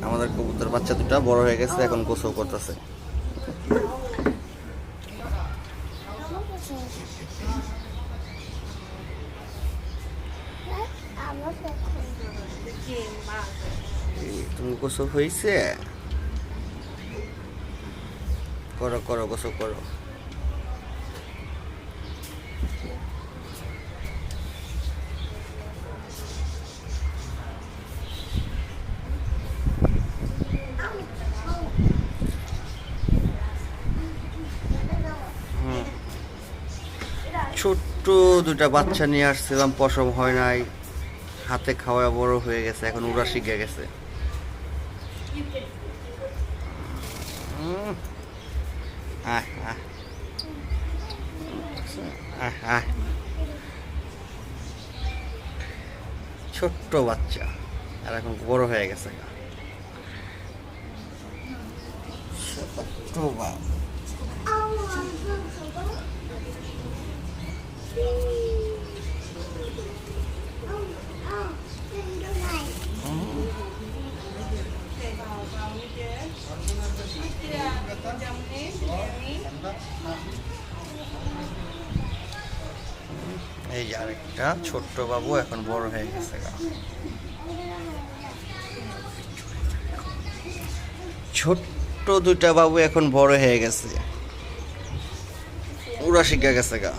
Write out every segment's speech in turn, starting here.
আমাদের কবুতর বাচ্চা দুটা বড় হয়ে গেছে, এখন গোসল করতেছে। তুমি গোসল হয়েছে? করো করো, গোসল করো। ছোট্ট দুটা বাচ্চা নিয়ে আসছিলাম, পশম হয় নাই, হাতে খাওয়া বড় হয়ে গেছে, এখন উড়া শিখে গেছে। ছোট্ট বাচ্চা আর এখন বড় হয়ে গেছে। ছোট্ট বাপ, এই যে আরেকটা ছোট্ট বাবু এখন বড় হয়ে গেছে। ছোট্ট দুইটা বাবু এখন বড় হয়ে গেছে, উড়া শিখে গেছে গা।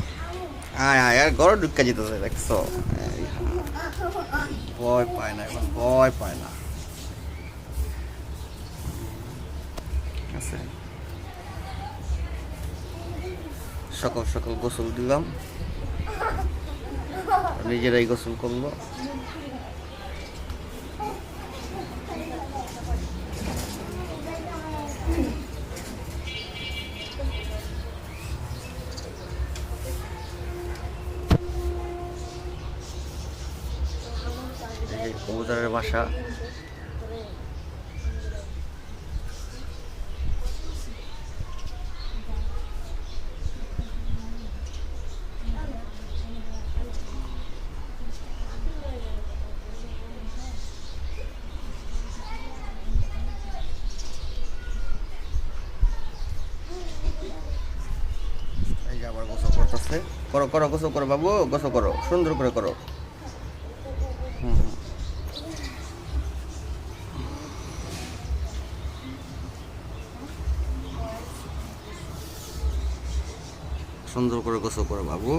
আয় আয়, আর গড় ঢুকা যেতেছে, দেখছো? ভয় পায় না এখন, ভয় পায় না। সকাল সকাল গোসল দিলাম, নিজেরাই গোসল করলো। কবুতরের বাসা। এই যে আবার গোসল করতেছে। করো করো, গোসল করো বাবু, গোসল করো, সুন্দর করে করো। সুন্দর করে গোসল করো বাবু।